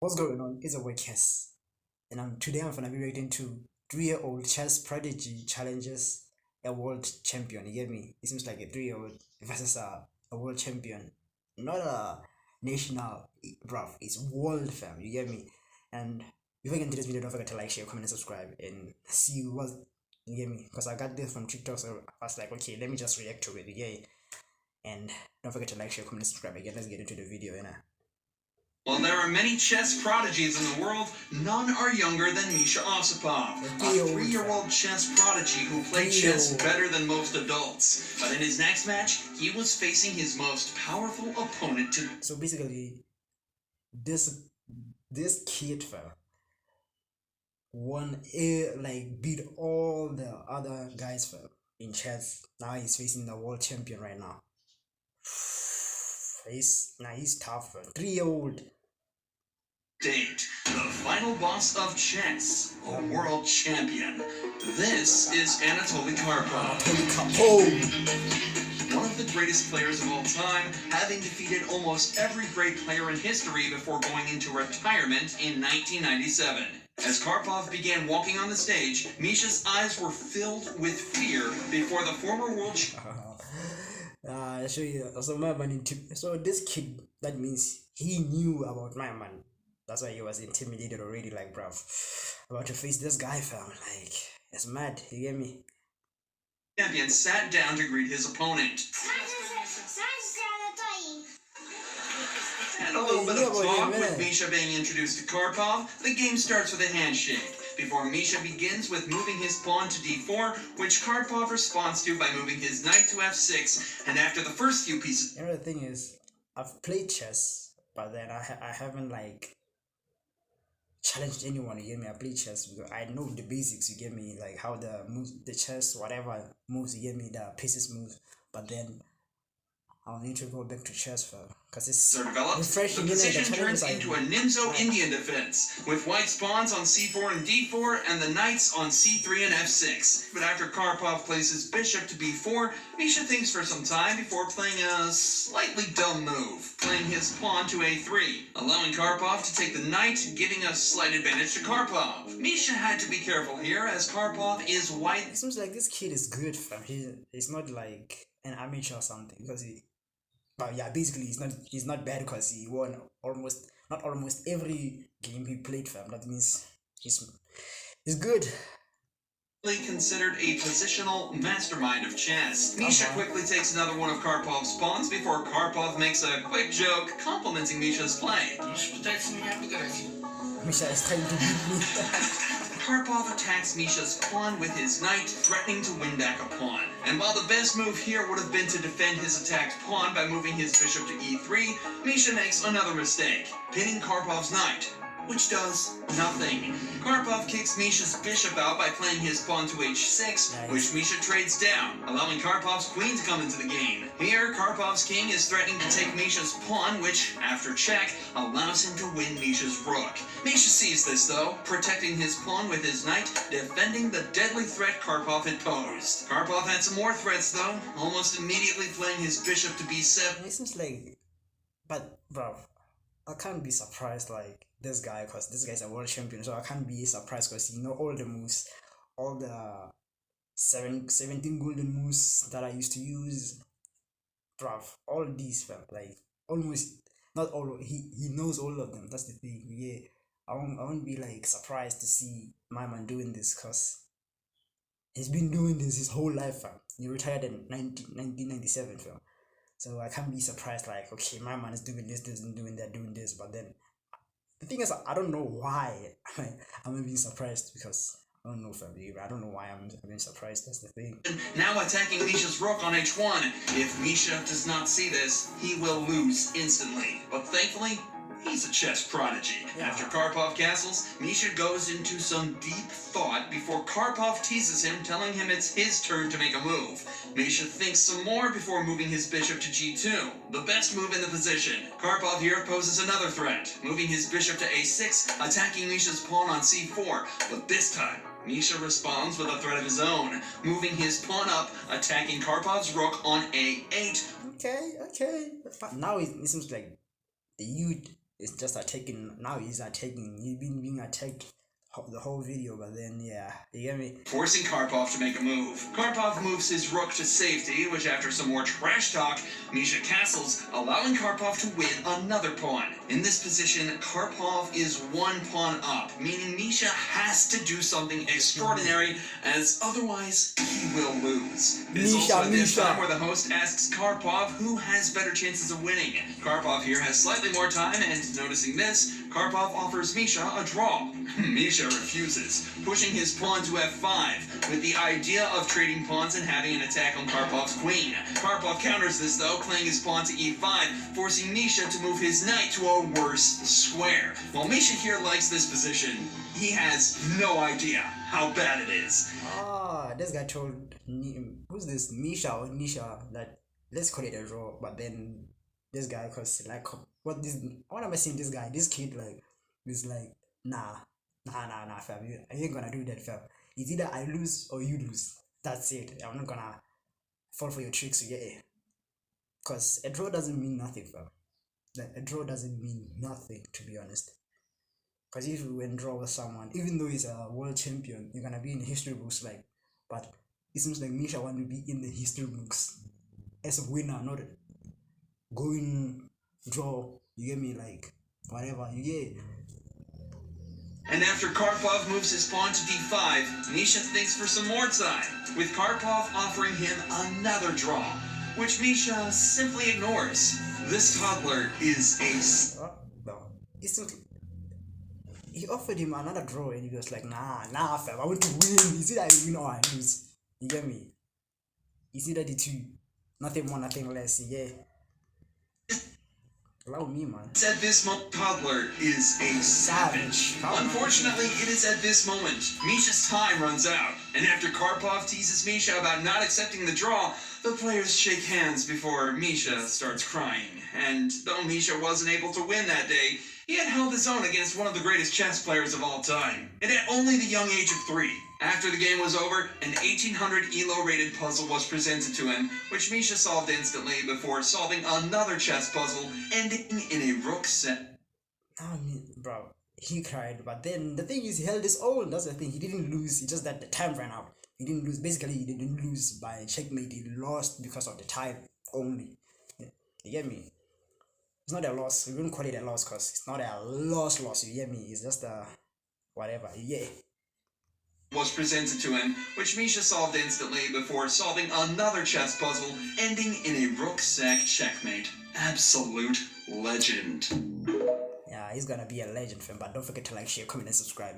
What's going on? It's a Webcast, and today I'm gonna be reacting to 3-year-old chess prodigy challenges a world champion. You get me? It seems like a 3-year-old versus a world champion, not a national, bruv. It's world, fam. You get me? And before I get into this video, don't forget to like, share, comment, and subscribe, and see what you get me. Because I got this from TikTok, so I was like, okay, let me just react to it. Yeah. And don't forget to like, share, comment, and subscribe. Again, let's get into the video, you know. While there are many chess prodigies in the world, none are younger than Misha Osipov, a 3-year-old chess prodigy who played chess better than most adults. But in his next match, he was facing his most powerful opponent to... So basically, this kid fell beat all the other guys fell in chess. Now he's facing the world champion right now. He's tough, 3-year-old. Date, the final boss of chess, a world champion. This is Anatoly Karpov. One of the greatest players of all time, having defeated almost every great player in history before going into retirement in 1997. As Karpov began walking on the stage, Misha's eyes were filled with fear before the former world I'll show you. So this kid, that means he knew about my man. That's why he was intimidated already, like, bruv, about to face this guy, fam. Like, it's mad, you get me? Champion sat down to greet his opponent. And a little bit of talk with Misha being introduced to Karpov, the game starts with a handshake. Before Misha begins with moving his pawn to d4, which Karpov responds to by moving his knight to f6, and after the first few pieces... You know, the thing is, I've played chess, but then I haven't, like, challenged anyone, you get me? I play chess because I know the basics, you get me? Like, how the moves, the chess, whatever moves, you get me? The pieces move, but then I'll need to go back to chess because it's refreshing. The position turns into a Nimzo Indian defense, with white's pawns on c4 and d4, and the knights on c3 and f6. But after Karpov plays his bishop to b4, Misha thinks for some time before playing a slightly dumb move, playing his pawn to a3, allowing Karpov to take the knight, giving a slight advantage to Karpov. Misha had to be careful here, as Karpov is white. It seems like this kid is good, fam. He's not like an amateur or something, because but yeah, basically he's not bad because he won not almost every game he played, fam. That means he's good. Considered a positional mastermind of chess. Misha quickly takes another one of Karpov's pawns before Karpov makes a quick joke complimenting Misha's play. Misha is trying to beat me. Karpov attacks Misha's pawn with his knight, threatening to win back a pawn. And while the best move here would have been to defend his attacked pawn by moving his bishop to e3, Misha makes another mistake, pinning Karpov's knight, which does nothing. Karpov kicks Misha's bishop out by playing his pawn to h6, which Misha trades down, allowing Karpov's queen to come into the game. Here, Karpov's king is threatening to take Misha's pawn, which, after check, allows him to win Misha's rook. Misha sees this, though, protecting his pawn with his knight, defending the deadly threat Karpov had posed. Karpov had some more threats, though, almost immediately playing his bishop to b7. It seems like, but, bro, I can't be surprised, like, this guy, because this guy's a world champion, so I can't be surprised because you know all the moves, all the 17 golden moves that I used to use, bruv, all these, fam, like, almost, not all, he knows all of them. That's the thing. Yeah, I won't be, like, surprised to see my man doing this, because he's been doing this his whole life, fam. He retired in 1997, fam. So I can't be surprised, like, okay, my man is doing this, doing that, doing this, but then the thing is, I don't know why I'm being surprised, because I don't know, fam. I don't know why I'm being surprised. That's the thing. Now attacking Misha's rook on h1. If Misha does not see this, he will lose instantly. But thankfully, he's a chess prodigy. Yeah. After Karpov castles, Misha goes into some deep thought before Karpov teases him, telling him it's his turn to make a move. Misha thinks some more before moving his bishop to g2, the best move in the position. Karpov here poses another threat, moving his bishop to a6, attacking Misha's pawn on c4, but this time, Misha responds with a threat of his own, moving his pawn up, attacking Karpov's rook on a8. Okay. Now it seems like the youth it's just attacking. Now he's attacking. He's been being attacked the whole video, but then yeah, you get me? Forcing Karpov to make a move. Karpov moves his rook to safety, which after some more trash talk, Misha castles, allowing Karpov to win another pawn. In this position, Karpov is one pawn up, meaning Misha has to do something extraordinary, as otherwise he will lose. It is also at this time where the host asks Karpov who has better chances of winning. Karpov here has slightly more time, and noticing this, Karpov offers Misha a draw. Misha refuses, pushing his pawn to f5, with the idea of trading pawns and having an attack on Karpov's queen. Karpov counters this though, playing his pawn to e5, forcing Misha to move his knight to a worse square. While Misha here likes this position, he has no idea how bad it is. Ah, this guy told who's this, Misha or Nisha, that let's call it a draw, but then this guy, cause like what am I seeing this guy, this kid like is like nah fam, I ain't gonna do that fam. It's either I lose or you lose. That's it. I'm not gonna fall for your tricks, yeah. Cause a draw doesn't mean nothing fam. Like, a draw doesn't mean nothing, to be honest. Cause if you win draw with someone, even though he's a world champion, you're gonna be in the history books like, but it seems like Misha want to be in the history books as a winner, not going draw, you get me, like whatever, you get. And after Karpov moves his pawn to d5, Misha thinks for some more time, with Karpov offering him another draw, which Misha simply ignores. This toddler is a... No, it's not. He offered him another draw and he was like, nah fam, I want to win. Is it I win or I lose? You get me? It's either the two, nothing more, nothing less, yeah. Allow me, man. At this moment, toddler is a savage. Unfortunately, it is at this moment Misha's time runs out, and after Karpov teases Misha about not accepting the draw, the players shake hands before Misha starts crying. And though Misha wasn't able to win that day, he had held his own against one of the greatest chess players of all time, and at only the young age of 3. After the game was over, an 1800 ELO rated puzzle was presented to him, which Misha solved instantly before solving another chess puzzle, ending in a rook set. I mean, bro, he cried, but then the thing is, he held his own. That's the thing. He didn't lose. It's just that the time ran out. He didn't lose. Basically, he didn't lose by checkmate. He lost because of the time only. You get me? It's not a loss. We wouldn't call it a loss because it's not a loss. You get me? It's just a whatever. Yeah. Was presented to him, which Misha solved instantly before solving another chess puzzle, ending in a rook sack checkmate. Absolute legend. Yeah, he's gonna be a legend, fam. But don't forget to like, share, comment, and subscribe.